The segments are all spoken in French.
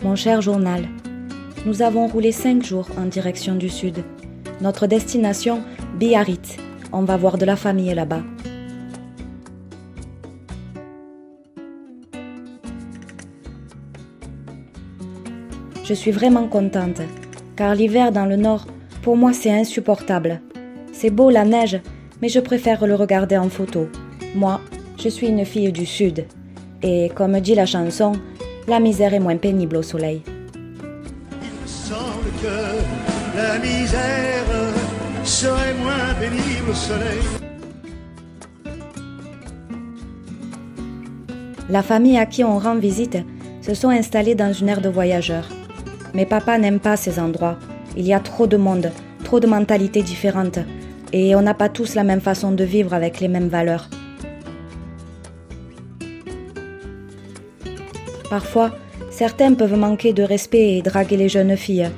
Mon cher journal, nous avons roulé 5 jours en direction du sud. Notre destination, Biarritz. On va voir de la famille là-bas. Je suis vraiment contente, car l'hiver dans le nord, pour moi c'est insupportable. C'est beau la neige, mais je préfère le regarder en photo. Moi, je suis une fille du sud. Et comme dit la chanson, la misère est moins pénible au soleil. Il me semble que la misère serait moins pénible au soleil. La famille à qui on rend visite se sont installés dans une aire de voyageurs. Mais papa n'aime pas ces endroits. Il y a trop de monde, trop de mentalités différentes. Et on n'a pas tous la même façon de vivre avec les mêmes valeurs. Parfois, certains peuvent manquer de respect et draguer les jeunes filles.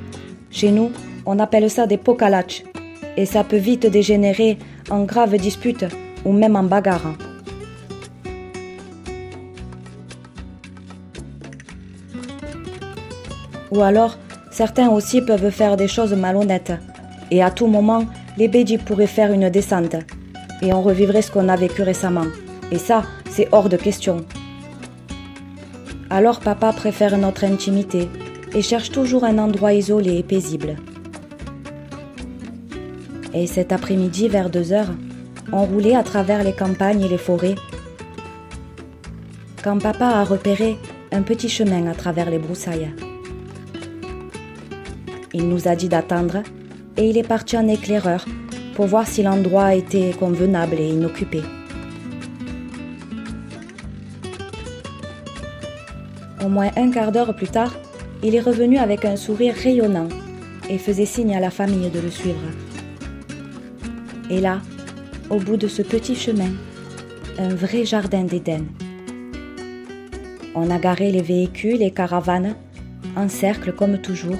Chez nous, on appelle ça des pocalats. Et ça peut vite dégénérer en graves disputes ou même en bagarre. Ou alors, certains aussi peuvent faire des choses malhonnêtes. Et à tout moment, les bédis pourraient faire une descente. Et on revivrait ce qu'on a vécu récemment. Et ça, c'est hors de question. Alors papa préfère notre intimité et cherche toujours un endroit isolé et paisible. Et cet après-midi, vers 2h, on roulait à travers les campagnes et les forêts. Quand papa a repéré un petit chemin à travers les broussailles. Il nous a dit d'attendre et il est parti en éclaireur pour voir si l'endroit était convenable et inoccupé. Au moins un quart d'heure plus tard, il est revenu avec un sourire rayonnant et faisait signe à la famille de le suivre. Et là, au bout de ce petit chemin, un vrai jardin d'Éden. On a garé les véhicules et caravanes en cercle comme toujours.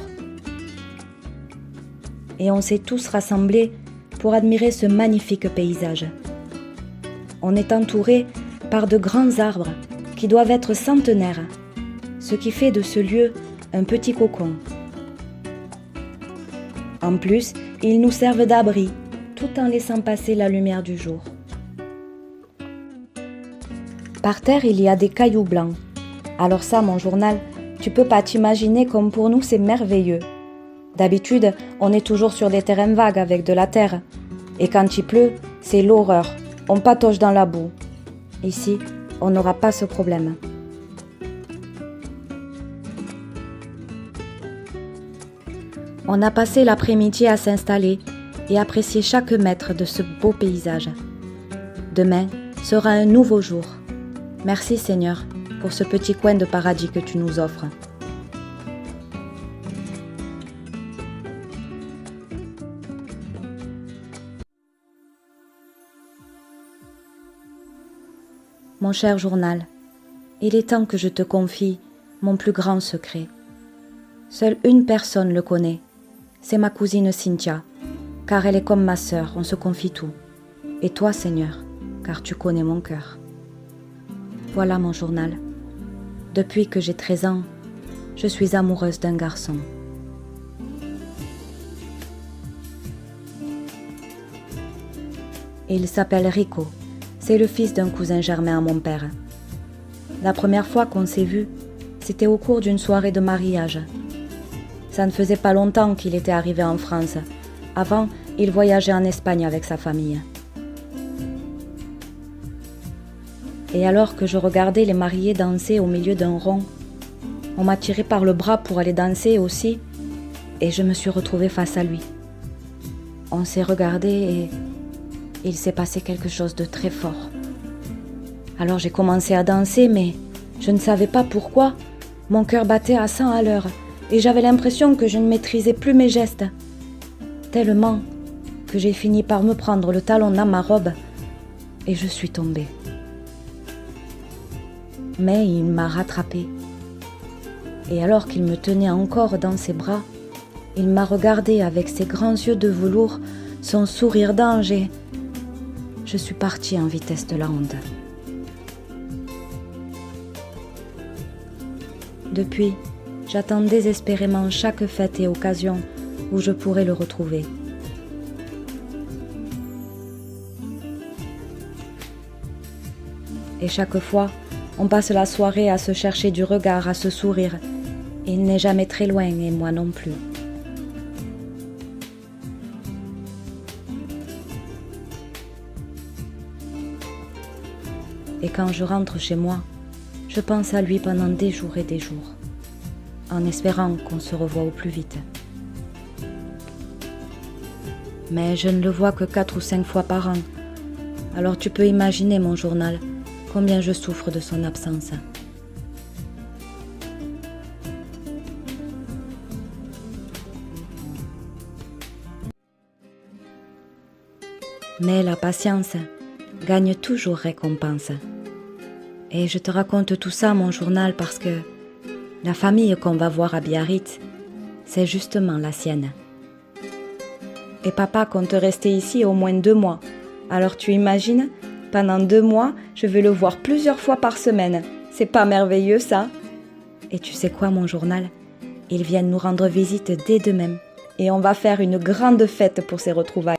Et on s'est tous rassemblés pour admirer ce magnifique paysage. On est entouré par de grands arbres qui doivent être centenaires, ce qui fait de ce lieu un petit cocon. En plus, ils nous servent d'abri, tout en laissant passer la lumière du jour. Par terre, il y a des cailloux blancs. Alors ça, mon journal, tu peux pas t'imaginer comme pour nous c'est merveilleux. D'habitude, on est toujours sur des terrains vagues avec de la terre. Et quand il pleut, c'est l'horreur. On patauge dans la boue. Ici, on n'aura pas ce problème. On a passé l'après-midi à s'installer et apprécier chaque mètre de ce beau paysage. Demain sera un nouveau jour. Merci Seigneur pour ce petit coin de paradis que tu nous offres. Mon cher journal, il est temps que je te confie mon plus grand secret. Seule une personne le connaît, c'est ma cousine Cynthia, car elle est comme ma sœur, on se confie tout. Et toi, Seigneur, car tu connais mon cœur. Voilà mon journal. Depuis que j'ai 13 ans, je suis amoureuse d'un garçon. Il s'appelle Rico. C'est le fils d'un cousin germain à mon père. La première fois qu'on s'est vus, c'était au cours d'une soirée de mariage. Ça ne faisait pas longtemps qu'il était arrivé en France. Avant, il voyageait en Espagne avec sa famille. Et alors que je regardais les mariés danser au milieu d'un rond, on m'a tiré par le bras pour aller danser aussi, et je me suis retrouvée face à lui. On s'est regardé et il s'est passé quelque chose de très fort. Alors j'ai commencé à danser, mais je ne savais pas pourquoi. Mon cœur battait à 100 à l'heure et j'avais l'impression que je ne maîtrisais plus mes gestes. Tellement que j'ai fini par me prendre le talon dans ma robe et je suis tombée. Mais il m'a rattrapée. Et alors qu'il me tenait encore dans ses bras, il m'a regardée avec ses grands yeux de velours, son sourire d'ange et je suis partie en vitesse de la honte. Depuis, J'attends désespérément chaque fête et occasion où je pourrai le retrouver. Et chaque fois, on passe la soirée à se chercher du regard, à se sourire. Il n'est jamais très loin et moi non plus. Et quand je rentre chez moi, je pense à lui pendant des jours et des jours, en espérant qu'on se revoie au plus vite. Mais je ne le vois que 4 ou 5 fois par an. Alors tu peux imaginer, mon journal, combien je souffre de son absence. Mais la patience gagne toujours récompense. Et je te raconte tout ça, mon journal, parce que la famille qu'on va voir à Biarritz, c'est justement la sienne. Et papa compte rester ici au moins 2 mois. Alors tu imagines, pendant 2 mois, je vais le voir plusieurs fois par semaine. C'est pas merveilleux, ça? Et tu sais quoi, mon journal? Ils viennent nous rendre visite dès demain. Et on va faire une grande fête pour ces retrouvailles.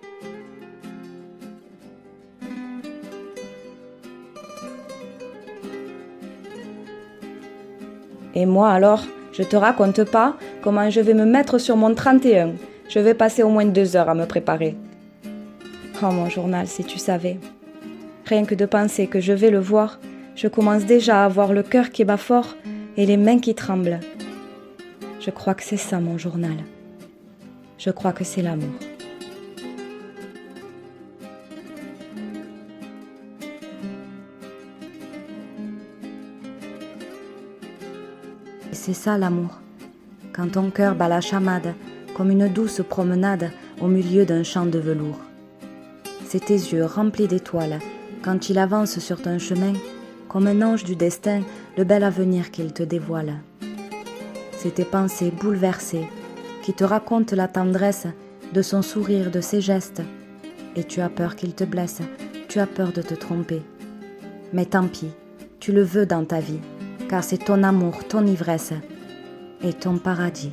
Et moi alors, je te raconte pas comment je vais me mettre sur mon 31. Je vais passer au moins 2 heures à me préparer. Oh mon journal, si tu savais. Rien que de penser que je vais le voir, je commence déjà à avoir le cœur qui bat fort et les mains qui tremblent. Je crois que c'est ça mon journal. Je crois que c'est l'amour. C'est ça l'amour, quand ton cœur bat la chamade comme une douce promenade au milieu d'un champ de velours. C'est tes yeux remplis d'étoiles quand il avance sur ton chemin, comme un ange du destin, le bel avenir qu'il te dévoile. C'est tes pensées bouleversées qui te racontent la tendresse de son sourire, de ses gestes, et tu as peur qu'il te blesse, tu as peur de te tromper. Mais tant pis, tu le veux dans ta vie, car c'est ton amour, ton ivresse et ton paradis.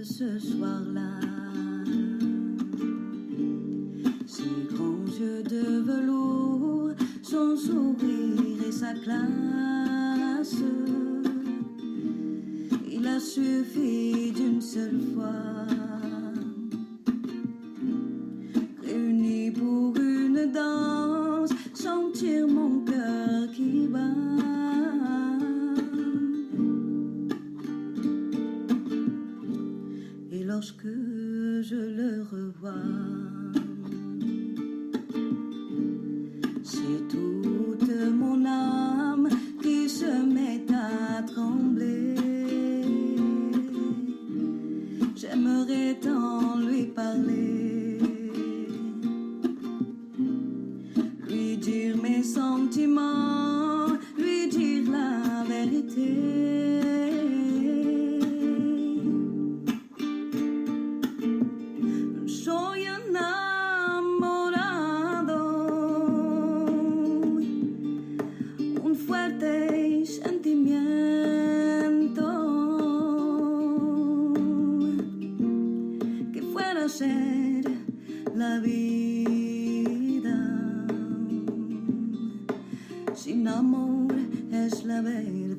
Ce soir-là, ses grands yeux de velours, son sourire et sa classe. Il a suffi d'une seule fois, réunis pour une danse, sentir mon cœur qui bat. Lorsque je le revois, c'est toute mon âme qui se met à trembler. J'aimerais tant lui parler, lui dire mes sentiments, lui dire la vérité. La vida sin amor es la verdad.